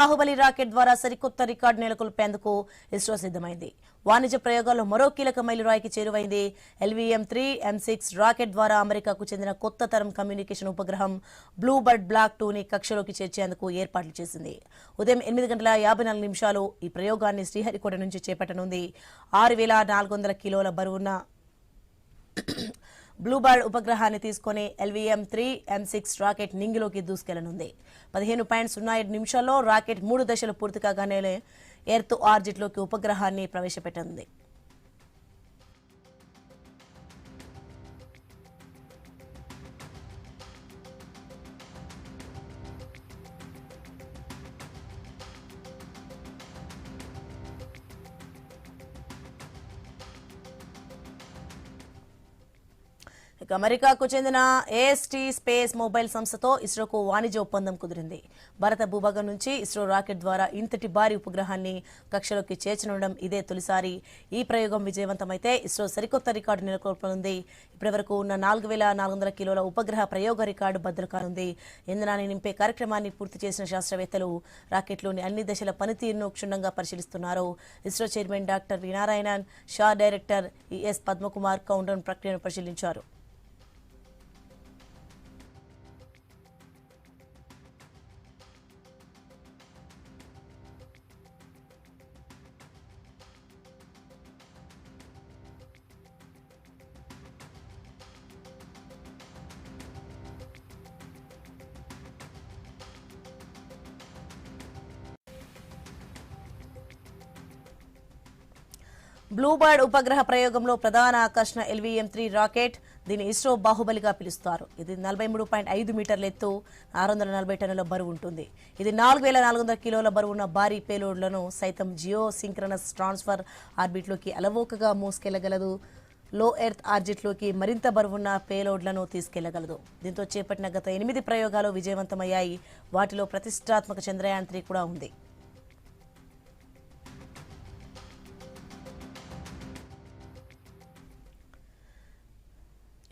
Baahubali rocket ద్వారా సరికొత్త record నెలకొల్పేందుకు ISRO సిద్ధమైంది. వాణిజ్య ప్రయోగాల్లో మరో కీలక మైలురాయికి చేరువైంది. LVM-3 M6 రాకెట్ ద్వారా అమెరికాకు చెందిన కొత్త తరం కమ్యూనికేషన్ ఉపగ్రహం బ్లూబర్డ్ బ్లాక్ 2ని కక్షలోకి చేర్చేందుకు ఏర్పాట్లు చేసింది. ఉదయం 8:54 ఈ ప్రయోగాన్ని శ్రీహరికోట నుంచి చేపట్టనుంది. 6,400 కిలోల బరువున్న బ్లూబర్డ్ ఉపగ్రహాన్ని తీసుకుని LVM-3 M6 రాకెట్ నింగిలోకి దూసుకెళ్లనుంది. 15.07 నిమిషాల్లో రాకెట్ 3 దశలు పూర్తి కాగానే ఎర్త్ ఆర్బిట్లోకి ఉపగ్రహాన్ని ప్రవేశపెట్టనుంది. అమెరికాకు చెందిన AST స్పేస్ మొబైల్ సంస్థతో ఇస్రోకు వాణిజ్య ఒప్పందం కుదిరింది. భారత భూభాగం నుంచి ఇస్రో రాకెట్ ద్వారా ఇంతటి భారీ ఉపగ్రహాన్ని కక్షలోకి చేర్చనుండడం ఇదే తొలిసారి. ఈ ప్రయోగం విజయవంతమైతే ఇస్రో సరికొత్త రికార్డు నెలకొల్పనుంది. ఇప్పటివరకు ఉన్న 4,400 కిలోల ఉపగ్రహ ప్రయోగ రికార్డు బద్దలు కానుంది. ఇంధనాన్ని నింపే కార్యక్రమాన్ని పూర్తి చేసిన శాస్త్రవేత్తలు రాకెట్లోని అన్ని దశల పనితీరును క్షుణ్ణంగా పరిశీలిస్తున్నారు. ISRO chairman doctor V Narayanan, Shah director ES Padmakumar countdown ప్రక్రియను పరిశీలించారు. బ్లూబర్డ్ ఉపగ్రహ ప్రయోగంలో ప్రధాన ఆకర్షణ LVM-3 రాకెట్. దీని ఇస్రో బాహుబలిగా పిలుస్తారు. ఇది 43.5 మీటర్ల ఎత్తు, 640 టన్నుల బరువు ఉంటుంది. ఇది 4,400 కిలోల బరువున్న భారీ పేలోడ్లను సైతం జియో సింక్రనస్ ట్రాన్స్ఫర్ ఆర్బిట్లోకి అలవోకగా మోసుకెళ్లగలదు. లో ఎర్త్ ఆర్బిట్లోకి మరింత బరువున్న పేలోడ్లను తీసుకెళ్లగలదు. దీంతో చేపట్టిన గత 8 ప్రయోగాలు విజయవంతమయ్యాయి. వాటిలో ప్రతిష్టాత్మక చంద్రయాన్ 3 కూడా ఉంది.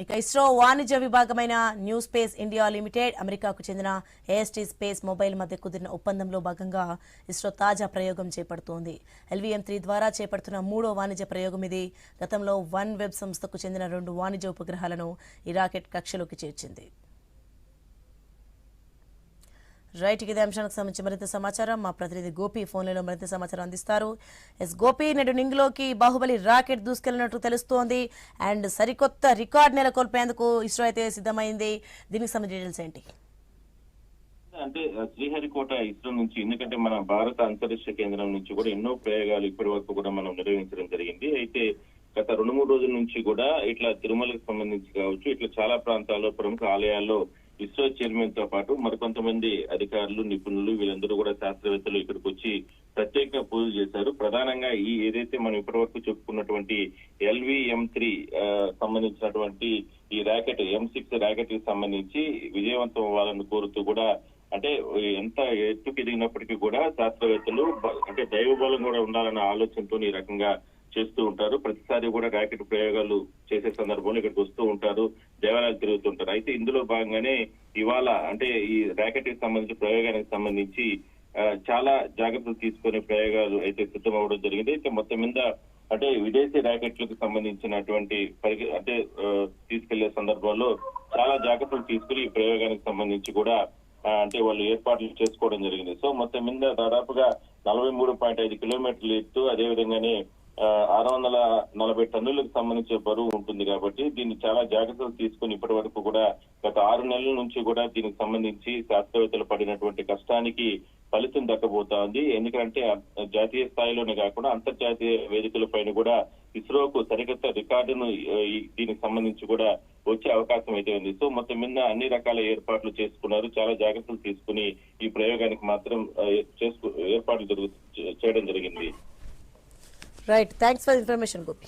ఇక ఇస్రో వాణిజ్య విభాగమైన న్యూ స్పేస్ ఇండియా లిమిటెడ్, అమెరికాకు చెందిన AST స్పేస్ మొబైల్ మధ్య కుదిరిన ఒప్పందంలో భాగంగా ఇస్రో తాజా ప్రయోగం చేపడుతోంది. LVM-3 ద్వారా చేపడుతున్న 3వ వాణిజ్య ప్రయోగం ఇది. గతంలో వన్ వెబ్ సంస్థకు చెందిన 2 వాణిజ్య ఉపగ్రహాలను ఈ రాకెట్ కక్షలోకి చేర్చింది. రైట్, ఇదే అంశానికి సంబంధించి మరింత సమాచారం మా ప్రతినిధి గోపి ఫోన్లలో మరింత సమాచారం అందిస్తారు. గోపి, నేడు నింగిలోకి బాహుబలి రాకెట్ దూసుకెళ్లినట్టు తెలుస్తోంది. అండ్ సరికొత్త రికార్డు నెలకొల్పేందుకు ఇస్రో అయితే సిద్ధమైంది. దీనికి సంబంధించిన డీటెయిల్స్ ఏంటి? అంటే శ్రీహరికోట ఇస్రో నుంచి, ఎందుకంటే మన భారత అంతరిక్ష కేంద్రం నుంచి కూడా ఎన్నో ప్రయోగాలు ఇప్పటి వరకు కూడా మనం నిర్వహించడం జరిగింది. అయితే గత 2-3 రోజుల నుంచి కూడా ఇట్లా తిరుమలకు సంబంధించి కావచ్చు, ఇట్లా చాలా ప్రాంతాల్లో ప్రముఖ ఆలయాల్లో ఇస్రో చైర్మన్ తో పాటు మరికొంతమంది అధికారులు, నిపుణులు, వీళ్ళందరూ కూడా శాస్త్రవేత్తలు ఇక్కడికి వచ్చి ప్రత్యేక పూజలు చేశారు. ప్రధానంగా ఈ ఏదైతే మనం ఇప్పటి వరకు చెప్పుకున్నటువంటి LVM-3 సంబంధించినటువంటి ఈ రాకెట్ M6 రాకెట్ కి సంబంధించి విజయవంతం అవ్వాలని కోరుతూ కూడా, అంటే ఎంత ఎత్తుకు ఎదిగినప్పటికీ కూడా శాస్త్రవేత్తలు అంటే దైవ బలం కూడా ఉండాలన్న ఆలోచనతో ఈ రకంగా చేస్తూ ఉంటారు. ప్రతిసారి కూడా రాకెట్ ప్రయోగాలు చేసే సందర్భంలో ఇక్కడికి వస్తూ ఉంటారు, దేవాలయాలు తిరుగుతుంటారు. అయితే ఇందులో భాగంగానే ఇవాళ అంటే ఈ రాకెట్ కి సంబంధించి ప్రయోగానికి సంబంధించి చాలా జాగ్రత్తలు తీసుకునే ప్రయోగాలు అయితే సిద్ధం అవ్వడం జరిగింది. అయితే మొత్తం మీద అంటే విదేశీ రాకెట్లకు సంబంధించినటువంటి అంటే తీసుకెళ్లే సందర్భంలో చాలా జాగ్రత్తలు తీసుకుని ఈ ప్రయోగానికి సంబంధించి కూడా అంటే వాళ్ళు ఏర్పాట్లు చేసుకోవడం జరిగింది. సో మొత్తం మీద దాదాపుగా 43.5 కిలోమీటర్ల ఎత్తు, అదేవిధంగానే 640 టన్నులకు సంబంధించిన బరువు ఉంటుంది. కాబట్టి దీన్ని చాలా జాగ్రత్తలు తీసుకుని ఇప్పటి వరకు కూడా గత 6 నెలల నుంచి కూడా దీనికి సంబంధించి శాస్త్రవేత్తలు పడినటువంటి కష్టానికి ఫలితం దక్కబోతా ఉంది. ఎందుకంటే జాతీయ స్థాయిలోనే కాకుండా అంతర్జాతీయ వేదికలపైన కూడా ఇస్రోకు సరికొత్త రికార్డును దీనికి సంబంధించి కూడా వచ్చే అవకాశం అయితే ఉంది. సో మొత్తం మీద అన్ని రకాల ఏర్పాట్లు చేసుకున్నారు. చాలా జాగ్రత్తలు తీసుకుని ఈ ప్రయోగానికి మాత్రం ఏర్పాట్లు చేయడం జరిగింది. Right, thanks for information Gopi.